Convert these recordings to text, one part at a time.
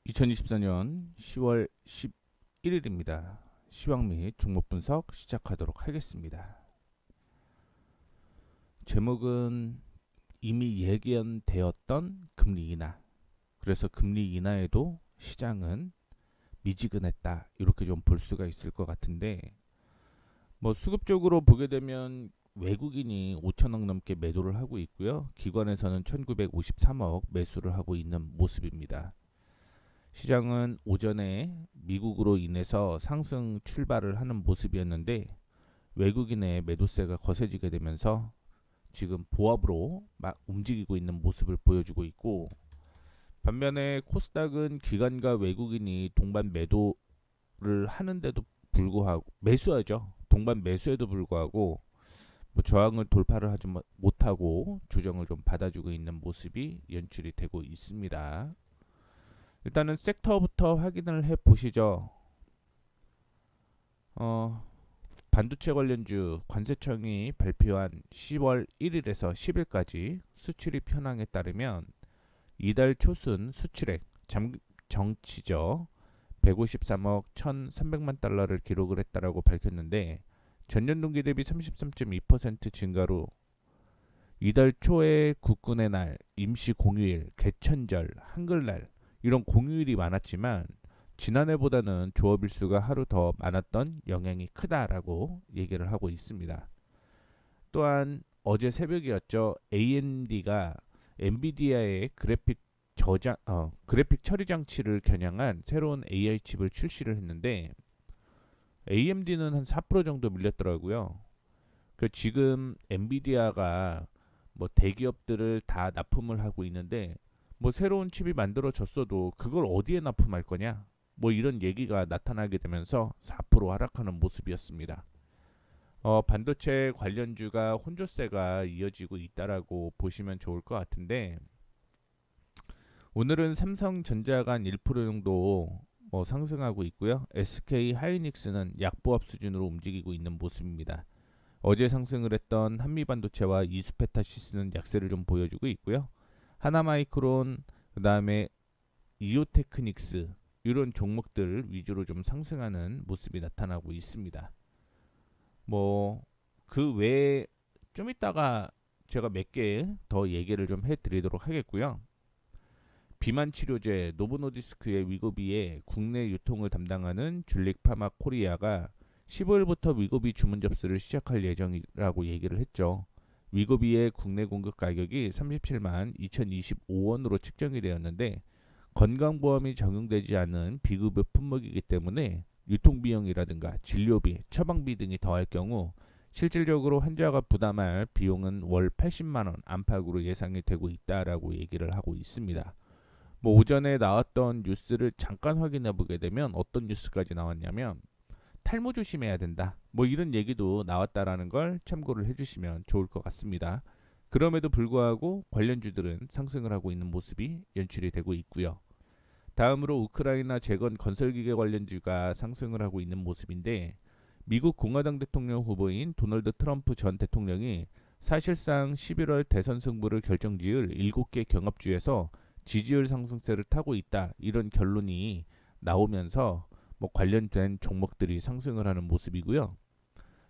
2024년 10월 11일입니다. 시황 및 종목 분석 시작하도록 하겠습니다. 제목은 이미 예견되었던 금리 인하. 그래서 금리 인하에도 시장은 미지근했다. 이렇게 좀 볼 수가 있을 것 같은데, 수급적으로 보게 되면 외국인이 5천억 넘게 매도를 하고 있고요. 기관에서는 1953억 매수를 하고 있는 모습입니다. 시장은 오전에 미국으로 인해서 상승 출발을 하는 모습이었는데 외국인의 매도세가 거세지게 되면서 지금 보합으로 막 움직이고 있는 모습을 보여주고 있고, 반면에 코스닥은 기관과 외국인이 동반 매도를 하는데도 불구하고 매수하죠. 동반 매수에도 불구하고 저항을 돌파를 하지 못하고 조정을 좀 받아주고 있는 모습이 연출이 되고 있습니다. 일단은 섹터부터 확인을 해 보시죠. 반도체 관련주 관세청이 발표한 10월 1일에서 10일까지 수출입 현황에 따르면 이달 초순 수출액 정치죠. 153억 1,300만 달러를 기록을 했다라고 밝혔는데 전년 동기 대비 33.2% 증가로 이달 초에 국군의 날, 임시 공휴일, 개천절, 한글날 이런 공휴일이 많았지만 지난해보다는 조업일수가 하루 더 많았던 영향이 크다라고 얘기를 하고 있습니다. 또한 어제 새벽이었죠. AMD가 엔비디아의 그래픽 처리 장치를 겨냥한 새로운 AI 칩을 출시를 했는데 AMD는 한 4% 정도 밀렸더라고요. 지금 엔비디아가 대기업들을 다 납품을 하고 있는데 새로운 칩이 만들어졌어도 그걸 어디에 납품할 거냐? 이런 얘기가 나타나게 되면서 4% 하락하는 모습이었습니다. 반도체 관련주가 혼조세가 이어지고 있다라고 보시면 좋을 것 같은데 오늘은 삼성전자가 한 1% 정도 상승하고 있고요. SK 하이닉스는 약보합 수준으로 움직이고 있는 모습입니다. 어제 상승을 했던 한미반도체와 이수페타시스는 약세를 좀 보여주고 있고요. 하나마이크론, 그 다음에 이오테크닉스 이런 종목들 위주로 좀 상승하는 모습이 나타나고 있습니다. 그 외에 좀 이따가 제가 몇 개 더 얘기를 좀 해드리도록 하겠고요. 비만 치료제 노보노디스크의 위고비에 국내 유통을 담당하는 줄릭파마 코리아가 15일부터 위고비 주문 접수를 시작할 예정이라고 얘기를 했죠. 위고비의 국내 공급 가격이 37만 2025원으로 측정이 되었는데 건강보험이 적용되지 않은 비급여 품목이기 때문에 유통비용이라든가 진료비, 처방비 등이 더할 경우 실질적으로 환자가 부담할 비용은 월 80만원 안팎으로 예상이 되고 있다라고 얘기를 하고 있습니다. 오전에 나왔던 뉴스를 잠깐 확인해 보게 되면 어떤 뉴스까지 나왔냐면 탈모 조심해야 된다. 이런 얘기도 나왔다라는 걸 참고를 해주시면 좋을 것 같습니다. 그럼에도 불구하고 관련주들은 상승을 하고 있는 모습이 연출이 되고 있고요. 다음으로 우크라이나 재건 건설기계 관련주가 상승을 하고 있는 모습인데 미국 공화당 대통령 후보인 도널드 트럼프 전 대통령이 사실상 11월 대선 승부를 결정지을 7개 경합주에서 지지율 상승세를 타고 있다. 이런 결론이 나오면서 관련된 종목들이 상승을 하는 모습이고요.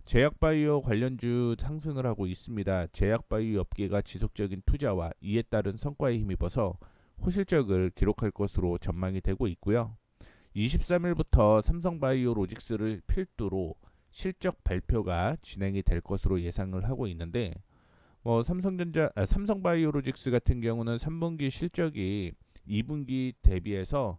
제약바이오 관련주 상승을 하고 있습니다. 제약바이오 업계가 지속적인 투자와 이에 따른 성과에 힘입어서 호실적을 기록할 것으로 전망이 되고 있고요. 23일부터 삼성바이오로직스를 필두로 실적 발표가 진행이 될 것으로 예상을 하고 있는데 삼성바이오로직스 같은 경우는 3분기 실적이 2분기 대비해서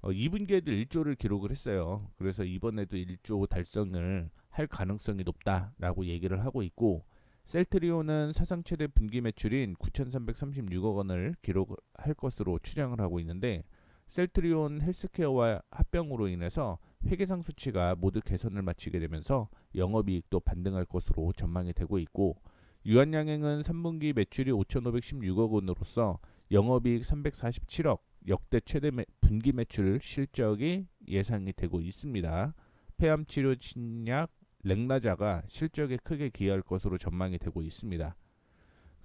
2분기에도 1조를 기록을 했어요. 그래서 이번에도 1조 달성을 할 가능성이 높다라고 얘기를 하고 있고 셀트리온은 사상 최대 분기 매출인 9,336억 원을 기록할 것으로 추정을 하고 있는데 셀트리온 헬스케어와 합병으로 인해서 회계상 수치가 모두 개선을 마치게 되면서 영업이익도 반등할 것으로 전망이 되고 있고 유한양행은 3분기 매출이 5,516억 원으로서 영업이익 347억 역대 최대 분기 매출 실적이 예상이 되고 있습니다. 폐암치료 신약 렉나자가 실적에 크게 기여할 것으로 전망이 되고 있습니다.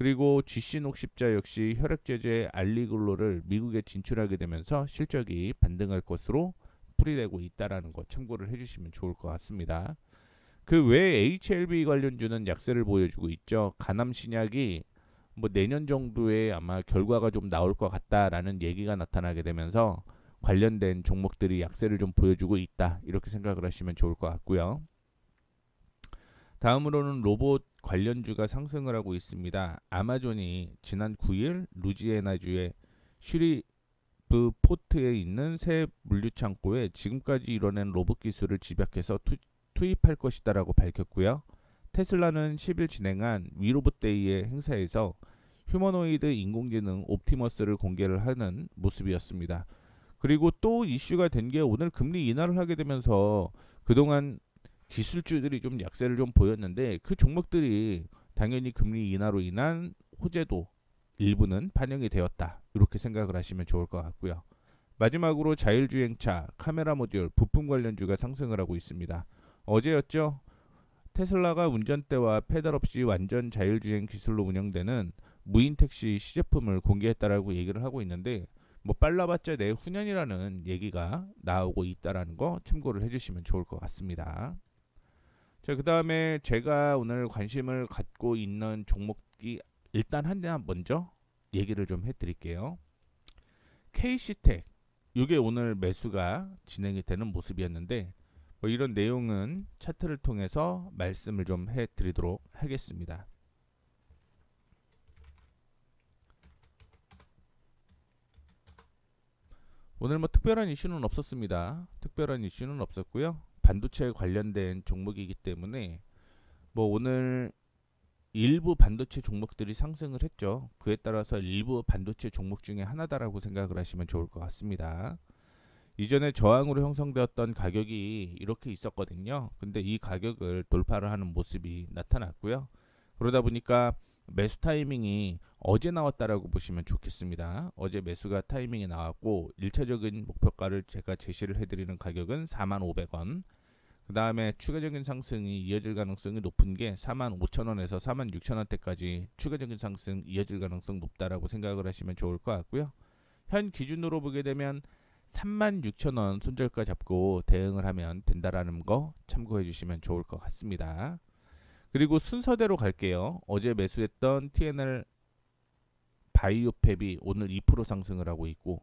그리고 GC 녹십자 역시 혈액 제제 알리글로를 미국에 진출하게 되면서 실적이 반등할 것으로 풀이되고 있다라는 거 참고를 해주시면 좋을 것 같습니다. 그 외에 HLB 관련주는 약세를 보여주고 있죠. 가남 신약이 뭐 내년 정도에 아마 결과가 좀 나올 것 같다라는 얘기가 나타나게 되면서 관련된 종목들이 약세를 좀 보여주고 있다, 이렇게 생각을 하시면 좋을 것 같고요. 다음으로는 로봇 관련주가 상승을 하고 있습니다. 아마존이 지난 9일 루지애나주의 슈리브 포트에 있는 새 물류 창고에 지금까지 이뤄낸 로봇 기술을 집약해서 투입할 것이다라고 밝혔고요. 테슬라는 10일 진행한 위로봇데이의 행사에서 휴머노이드 인공지능 옵티머스를 공개를 하는 모습이었습니다. 그리고 또 이슈가 된 게 오늘 금리 인하를 하게 되면서 그동안 기술주들이 좀 약세를 좀 보였는데 그 종목들이 당연히 금리 인하로 인한 호재도 일부는 반영이 되었다, 이렇게 생각을 하시면 좋을 것 같고요. 마지막으로 자율주행차, 카메라 모듈, 부품 관련주가 상승을 하고 있습니다. 어제였죠. 테슬라가 운전대와 페달 없이 완전 자율주행 기술로 운영되는 무인 택시 시제품을 공개했다라고 얘기를 하고 있는데 뭐 빨라봤자 내후년이라는 얘기가 나오고 있다라는 거 참고를 해주시면 좋을 것 같습니다. 자, 그 다음에 제가 오늘 관심을 갖고 있는 종목이 일단 하나 먼저 얘기를 좀 해드릴게요. KC텍, 이게 오늘 매수가 진행이 되는 모습이었는데 뭐 이런 내용은 차트를 통해서 말씀을 좀 해드리도록 하겠습니다. 오늘 뭐 특별한 이슈는 없었습니다. 특별한 이슈는 없었고요. 반도체에 관련된 종목이기 때문에 뭐 오늘 일부 반도체 종목들이 상승을 했죠. 그에 따라서 일부 반도체 종목 중에 하나다라고 생각을 하시면 좋을 것 같습니다. 이전에 저항으로 형성되었던 가격이 이렇게 있었거든요. 근데 이 가격을 돌파를 하는 모습이 나타났고요. 그러다 보니까 매수 타이밍이 어제 나왔다라고 보시면 좋겠습니다. 어제 매수가 타이밍이 나왔고 1차적인 목표가를 제가 제시를 해드리는 가격은 45,000원, 그 다음에 추가적인 상승이 이어질 가능성이 높은 게 45,000원에서 46,000원대까지 추가적인 상승 이어질 가능성 높다라고 생각을 하시면 좋을 것 같고요. 현 기준으로 보게 되면 36,000원 손절가 잡고 대응을 하면 된다라는 거 참고해 주시면 좋을 것 같습니다. 그리고 순서대로 갈게요. 어제 매수했던 TNL 바이오팹이 오늘 2% 상승을 하고 있고,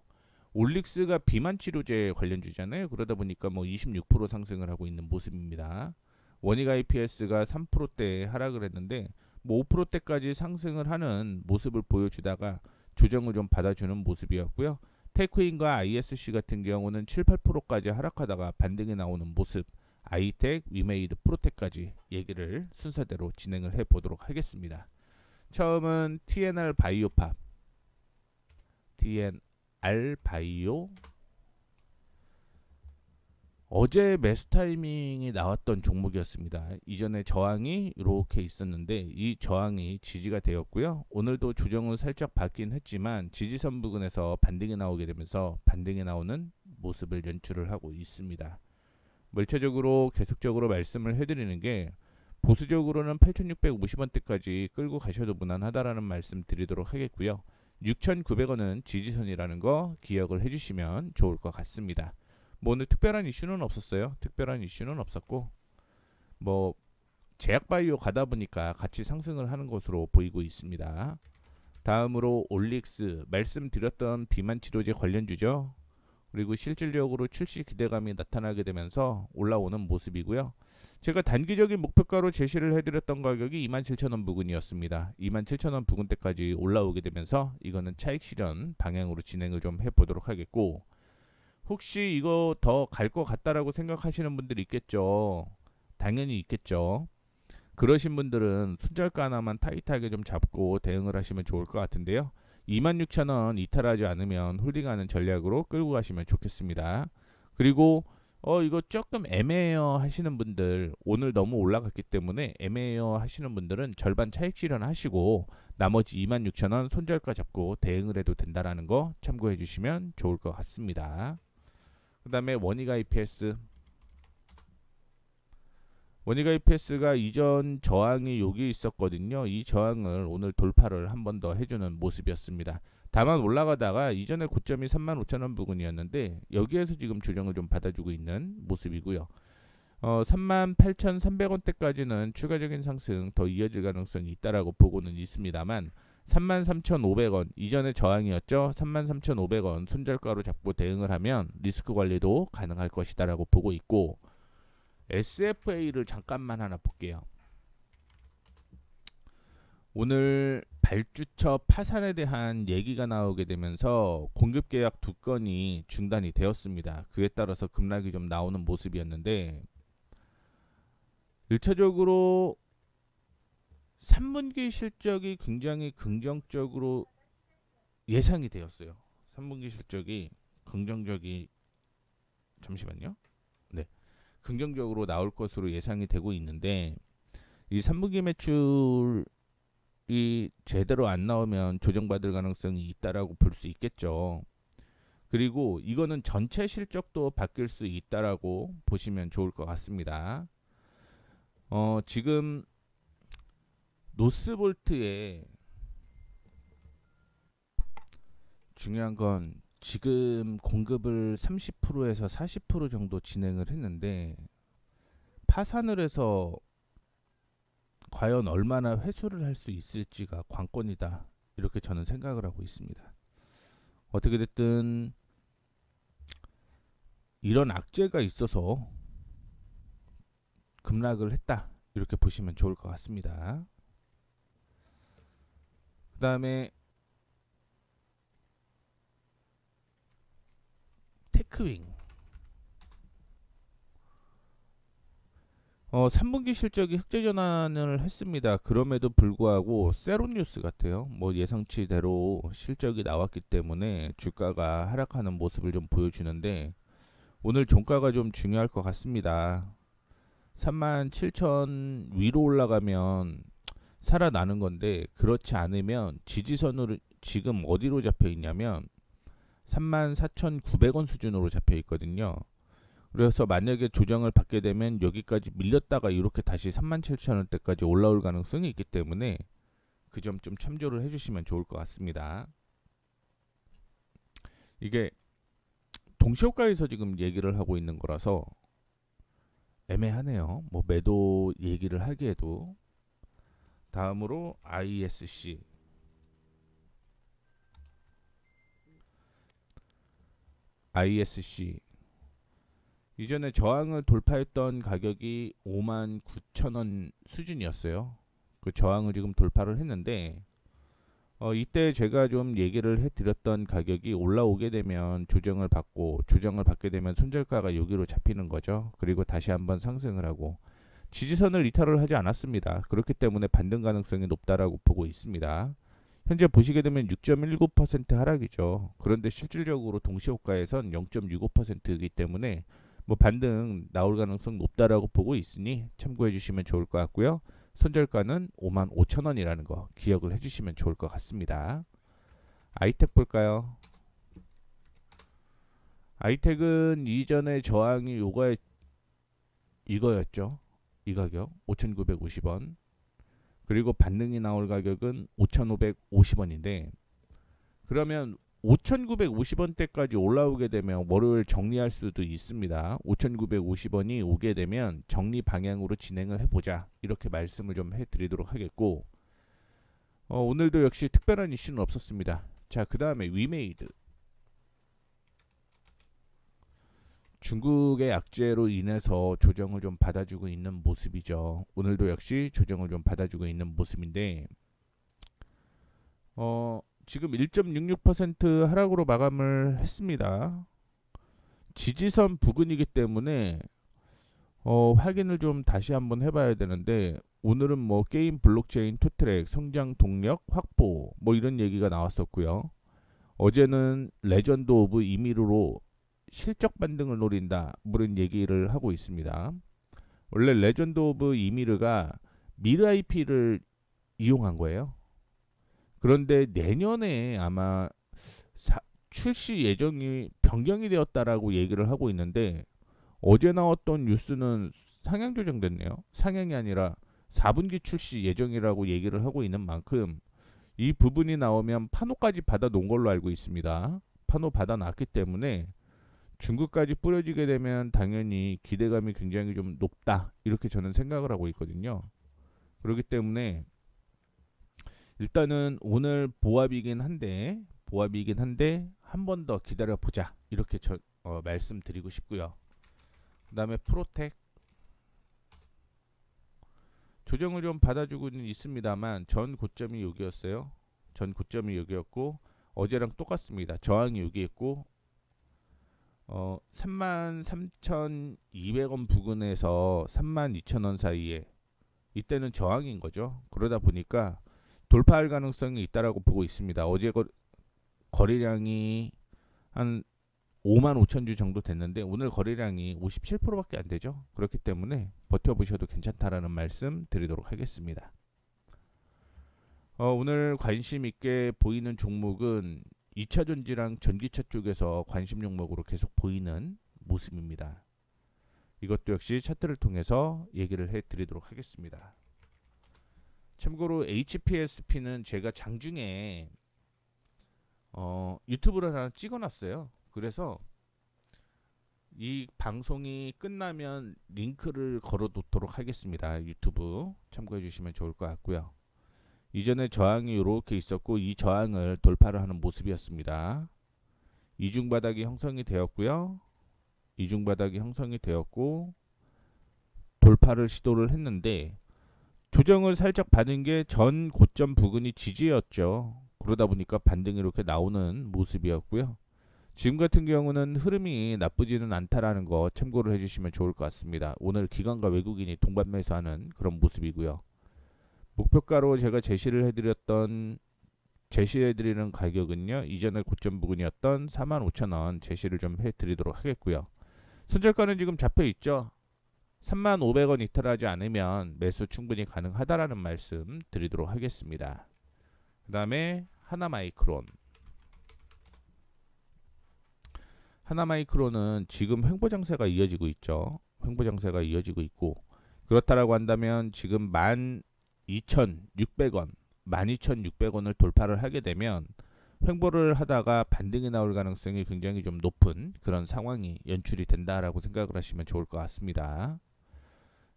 올릭스가 비만 치료제 관련주잖아요. 그러다 보니까 뭐 26% 상승을 하고 있는 모습입니다. 원익 IPS가 3%대 하락을 했는데 뭐 5%대까지 상승을 하는 모습을 보여주다가 조정을 좀 받아주는 모습이었고요. 테크인과 ISC 같은 경우는 7, 8%까지 하락하다가 반등이 나오는 모습, 아이텍, 위메이드, 프로텍까지 얘기를 순서대로 진행을 해보도록 하겠습니다. 처음은 TNR 바이오팝, TNR 바이오. 어제 매수 타이밍이 나왔던 종목이었습니다. 이전에 저항이 이렇게 있었는데 이 저항이 지지가 되었고요. 오늘도 조정을 살짝 받긴 했지만 지지선 부근에서 반등이 나오게 되면서 반등이 나오는 모습을 연출을 하고 있습니다. 물체적으로 계속적으로 말씀을 해드리는 게 보수적으로는 8,650원대까지 끌고 가셔도 무난하다라는 말씀 드리도록 하겠고요. 6,900원은 지지선이라는 거 기억을 해주시면 좋을 것 같습니다. 뭐 오늘 특별한 이슈는 없었어요. 특별한 이슈는 없었고 뭐 제약바이오 가다 보니까 같이 상승을 하는 것으로 보이고 있습니다. 다음으로 올릭스, 말씀드렸던 비만 치료제 관련주죠. 그리고 실질적으로 출시 기대감이 나타나게 되면서 올라오는 모습이고요. 제가 단기적인 목표가로 제시를 해드렸던 가격이 27,000원 부근이었습니다. 27,000원 부근대까지 올라오게 되면서 이거는 차익 실현 방향으로 진행을 좀 해보도록 하겠고, 혹시 이거 더 갈 것 같다라고 생각하시는 분들이 있겠죠. 당연히 있겠죠. 그러신 분들은 손절가 하나만 타이트하게 좀 잡고 대응을 하시면 좋을 것 같은데요. 26,000원 이탈하지 않으면 홀딩하는 전략으로 끌고 가시면 좋겠습니다. 그리고 이거 조금 애매해요 하시는 분들, 오늘 너무 올라갔기 때문에 애매해요 하시는 분들은 절반 차익 실현하시고 나머지 26,000원 손절가 잡고 대응을 해도 된다라는 거 참고해 주시면 좋을 것 같습니다. 그 다음에 원익 IPS. 모니카 EPS가 이전 저항이 여기 있었거든요. 이 저항을 오늘 돌파를 한 번 더 해주는 모습이었습니다. 다만 올라가다가 이전에 고점이 35,000원 부근이었는데 여기에서 지금 조정을 좀 받아주고 있는 모습이고요. 38,300원대까지는 추가적인 상승 더 이어질 가능성이 있다라고 보고는 있습니다만 33,500원 이전에 저항이었죠. 33,500원 손절가로 잡고 대응을 하면 리스크 관리도 가능할 것이다라고 보고 있고, SFA를 잠깐만 하나 볼게요. 오늘 발주처 파산에 대한 얘기가 나오게 되면서 공급 계약 2건이 중단이 되었습니다. 그에 따라서 급락이 좀 나오는 모습이었는데 1차적으로 3분기 실적이 굉장히 긍정적으로 예상이 되었어요. 3분기 실적이 긍정적이 잠시만요. 네. 긍정적으로 나올 것으로 예상이 되고 있는데 이 3분기 매출이 제대로 안 나오면 조정받을 가능성이 있다라고 볼 수 있겠죠. 그리고 이거는 전체 실적도 바뀔 수 있다라고 보시면 좋을 것 같습니다. 지금 노스볼트의 중요한 건 지금 공급을 30%에서 40% 정도 진행을 했는데 파산을 해서 과연 얼마나 회수를 할 수 있을지가 관건이다. 이렇게 저는 생각을 하고 있습니다. 어떻게 됐든 이런 악재가 있어서 급락을 했다. 이렇게 보시면 좋을 것 같습니다. 그 다음에 테크윙 3분기 실적이 흑자 전환을 했습니다. 그럼에도 불구하고 세로뉴스 같아요. 뭐 예상치대로 실적이 나왔기 때문에 주가가 하락하는 모습을 좀 보여주는데 오늘 종가가 좀 중요할 것 같습니다. 37,000 위로 올라가면 살아나는 건데 그렇지 않으면 지지선으로 지금 어디로 잡혀 있냐면 34,900원 수준으로 잡혀 있거든요. 그래서 만약에 조정을 받게 되면 여기까지 밀렸다가 이렇게 다시 37,000원대까지 올라올 가능성이 있기 때문에 그 점 좀 참조를 해주시면 좋을 것 같습니다. 이게 동시효과에서 지금 얘기를 하고 있는 거라서 애매하네요. 뭐 매도 얘기를 하기에도. 다음으로 ISC 이전에 저항을 돌파했던 가격이 59,000원 수준이었어요. 그 저항을 지금 돌파를 했는데 이때 제가 좀 얘기를 해드렸던 가격이 올라오게 되면 조정을 받게 되면 손절가가 여기로 잡히는 거죠. 그리고 다시 한번 상승을 하고 지지선을 이탈을 하지 않았습니다. 그렇기 때문에 반등 가능성이 높다라고 보고 있습니다. 현재 보시게 되면 6.19% 하락이죠. 그런데 실질적으로 동시효과에선 0.65%이기 때문에 뭐 반등 나올 가능성 높다라고 보고 있으니 참고해 주시면 좋을 것 같고요. 손절가는 55,000원이라는 거 기억을 해주시면 좋을 것 같습니다. 아이텍 볼까요? 아이텍은 이전에 저항이 이거였죠. 이 가격 5,950원. 그리고 반등이 나올 가격은 5,550원인데 그러면 5,950원대까지 올라오게 되면 월요일 정리할 수도 있습니다. 5,950원이 오게 되면 정리 방향으로 진행을 해보자. 이렇게 말씀을 좀 해드리도록 하겠고 오늘도 역시 특별한 이슈는 없었습니다. 자, 그 다음에 위메이드. 중국의 악재로 인해서 조정을 좀 받아주고 있는 모습이죠. 오늘도 역시 조정을 좀 받아주고 있는 모습인데 지금 1.66% 하락으로 마감을 했습니다. 지지선 부근이기 때문에 확인을 좀 다시 한번 해봐야 되는데 오늘은 뭐 게임 블록체인 투트랙 성장 동력 확보 뭐 이런 얘기가 나왔었고요. 어제는 레전드 오브 이미르로 실적 반등을 노린다 뭐 이런 얘기를 하고 있습니다. 원래 레전드 오브 이미르가 미르 IP를 이용한 거예요. 그런데 내년에 아마 출시 예정이 변경이 되었다라고 얘기를 하고 있는데 어제 나왔던 뉴스는 상향 조정됐네요. 상향이 아니라 4분기 출시 예정이라고 얘기를 하고 있는 만큼 이 부분이 나오면 판호까지 받아 놓은 걸로 알고 있습니다. 판호 받아 놨기 때문에 중국까지 뿌려지게 되면 당연히 기대감이 굉장히 좀 높다, 이렇게 저는 생각을 하고 있거든요. 그렇기 때문에 일단은 오늘 보합이긴 한데 한 번 더 기다려 보자, 이렇게 말씀드리고 싶고요. 그 다음에 프로텍 조정을 좀 받아주고는 있습니다만 전 고점이 여기였어요. 전 고점이 여기였고 어제랑 똑같습니다. 저항이 여기였고 33,200원 부근에서 32,000원 사이에 이때는 저항인 거죠. 그러다 보니까 돌파할 가능성이 있다라고 보고 있습니다. 어제 거래량이 한 5만 5천 주 정도 됐는데 오늘 거래량이 57%밖에 안 되죠. 그렇기 때문에 버텨보셔도 괜찮다라는 말씀 드리도록 하겠습니다. 오늘 관심 있게 보이는 종목은 2차 전지랑 전기차 쪽에서 관심 종목으로 계속 보이는 모습입니다. 이것도 역시 차트를 통해서 얘기를 해드리도록 하겠습니다. 참고로 HPSP는 제가 장중에 유튜브를 하나 찍어놨어요. 그래서 이 방송이 끝나면 링크를 걸어놓도록 하겠습니다. 유튜브 참고해 주시면 좋을 것 같고요. 이전에 저항이 이렇게 있었고 이 저항을 돌파를 하는 모습이었습니다. 이중바닥이 형성이 되었고요. 이중바닥이 형성이 되었고 돌파를 시도를 했는데 조정을 살짝 받은 게 전 고점 부근이 지지였죠. 그러다 보니까 반등이 이렇게 나오는 모습이었고요. 지금 같은 경우는 흐름이 나쁘지는 않다라는 거 참고를 해주시면 좋을 것 같습니다. 오늘 기관과 외국인이 동반 매수하는 그런 모습이고요. 목표가로 제가 제시해드리는 가격은요, 이전에 고점 부근이었던 45,000원 제시를 좀 해드리도록 하겠고요. 손절가는 지금 잡혀있죠. 35,000원 이탈하지 않으면 매수 충분히 가능하다라는 말씀 드리도록 하겠습니다. 그 다음에 하나마이크론은 지금 횡보장세가 이어지고 있죠. 횡보장세가 이어지고 있고 그렇다라고 한다면 지금 12,600원을 돌파를 하게 되면 횡보를 하다가 반등이 나올 가능성이 굉장히 좀 높은 그런 상황이 연출이 된다라고 생각을 하시면 좋을 것 같습니다.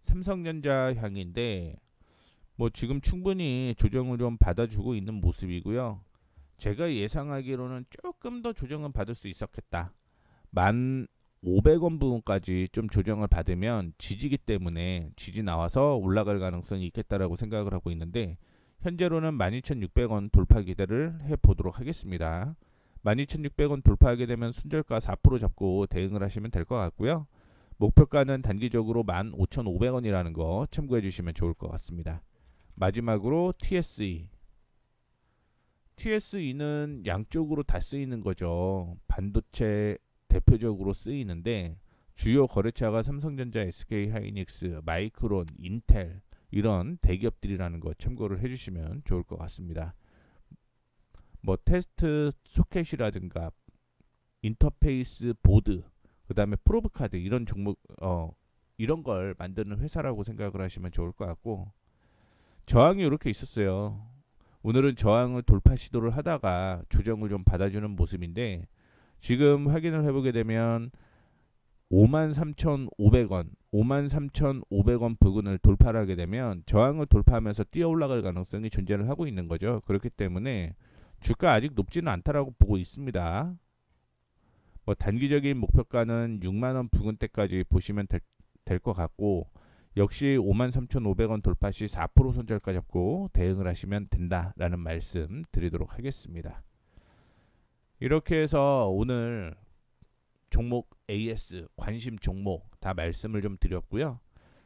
삼성전자 향인데 지금 충분히 조정을 좀 받아주고 있는 모습이고요. 제가 예상하기로는 조금 더 조정은 받을 수 있었겠다. 1,500원 부분까지 좀 조정을 받으면 지지기 때문에 지지 나와서 올라갈 가능성이 있겠다라고 생각을 하고 있는데 현재로는 12,600원 돌파 기대를 해보도록 하겠습니다. 12,600원 돌파하게 되면 손절가 4% 잡고 대응을 하시면 될 것 같고요. 목표가는 단기적으로 15,500원이라는 거 참고해 주시면 좋을 것 같습니다. 마지막으로 TSE는 양쪽으로 다 쓰이는 거죠. 반도체 대표적으로 쓰이는데 주요 거래처가 삼성전자, SK하이닉스, 마이크론, 인텔 이런 대기업들이라는 거 참고를 해주시면 좋을 것 같습니다. 테스트 소켓이라든가 인터페이스 보드, 그 다음에 프로브 카드 이런 종목 이런 걸 만드는 회사라고 생각을 하시면 좋을 것 같고 저항이 이렇게 있었어요. 오늘은 저항을 돌파 시도를 하다가 조정을 좀 받아주는 모습인데 지금 확인을 해보게 되면 53,500원 부근을 돌파를 하게 되면 저항을 돌파하면서 뛰어 올라갈 가능성이 존재를 하고 있는 거죠. 그렇기 때문에 주가 아직 높지는 않다라고 보고 있습니다. 단기적인 목표가는 6만원 부근대까지 보시면 될 것 같고 역시 53,500원 돌파 시 4% 손절가 잡고 대응을 하시면 된다라는 말씀 드리도록 하겠습니다. 이렇게 해서 오늘 종목 AS 관심 종목 다 말씀을 좀 드렸고요.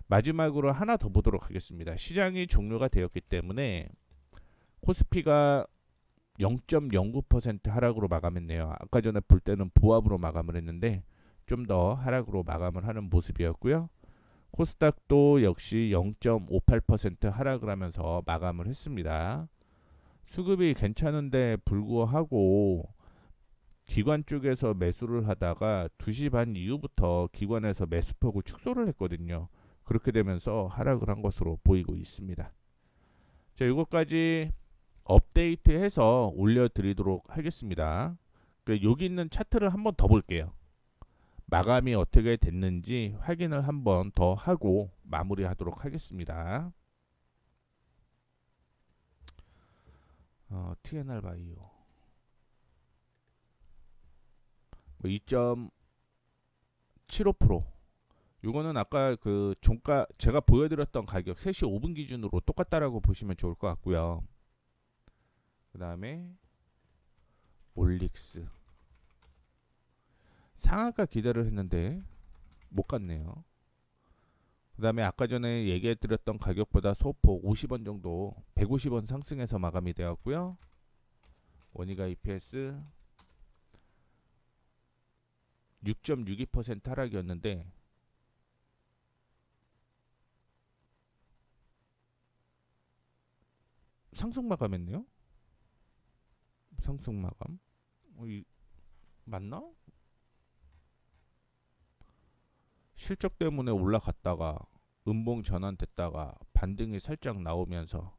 마지막으로 하나 더 보도록 하겠습니다. 시장이 종료가 되었기 때문에 코스피가 0.09% 하락으로 마감했네요. 아까 전에 볼 때는 보합으로 마감을 했는데 좀 더 하락으로 마감을 하는 모습이었고요. 코스닥도 역시 0.58% 하락을 하면서 마감을 했습니다. 수급이 괜찮은데 불구하고 기관 쪽에서 매수를 하다가 2시 반 이후부터 기관에서 매수폭을 축소를 했거든요. 그렇게 되면서 하락을 한 것으로 보이고 있습니다. 자, 이것까지 업데이트해서 올려드리도록 하겠습니다. 여기 있는 차트를 한번 더 볼게요. 마감이 어떻게 됐는지 확인을 한번 더 하고 마무리하도록 하겠습니다. TNR 바이오 2.75%. 이거는 아까 그 종가 제가 보여드렸던 가격 3시 5분 기준으로 똑같다라고 보시면 좋을 것 같고요. 그 다음에 올릭스 상한가 기대를 했는데 못 갔네요. 그 다음에 아까 전에 얘기해드렸던 가격보다 소폭 50원 정도 150원 상승해서 마감이 되었고요. 원이가 EPS 6.62% 하락이었는데 상승 마감했네요. 상승 마감 맞나? 실적 때문에 올라갔다가 음봉 전환됐다가 반등이 살짝 나오면서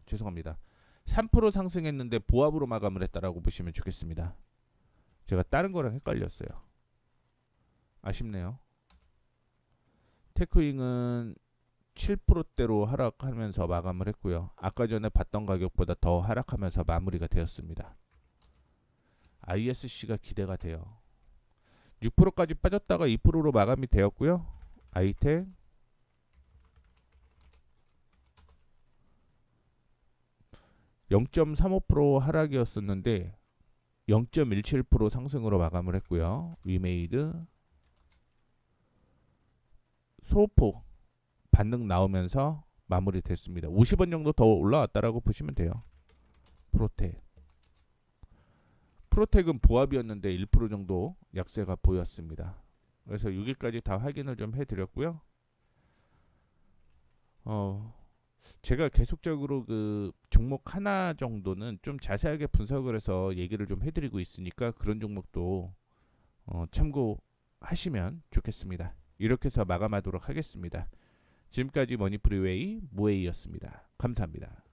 죄송합니다. 3% 상승했는데 보합으로 마감을 했다라고 보시면 좋겠습니다. 제가 다른 거랑 헷갈렸어요. 아쉽네요. 테크윙은 7%대로 하락하면서 마감을 했고요. 아까 전에 봤던 가격보다 더 하락하면서 마무리가 되었습니다. ISC가 기대가 돼요. 6%까지 빠졌다가 2%로 마감이 되었고요. 아이텍 0.35% 하락이었었는데 0.17% 상승으로 마감을 했고요. 위메이드 소폭 반등 나오면서 마무리 됐습니다. 50원 정도 더 올라왔다라고 보시면 돼요. 프로텍은 보합이었는데 1% 정도 약세가 보였습니다. 그래서 여기까지 다 확인을 좀 해드렸고요. 제가 계속적으로 그 종목 하나 정도는 좀 자세하게 분석을 해서 얘기를 좀 해드리고 있으니까 그런 종목도 참고하시면 좋겠습니다. 이렇게 해서 마감하도록 하겠습니다. 지금까지 머니프리웨이 모에이였습니다. 감사합니다.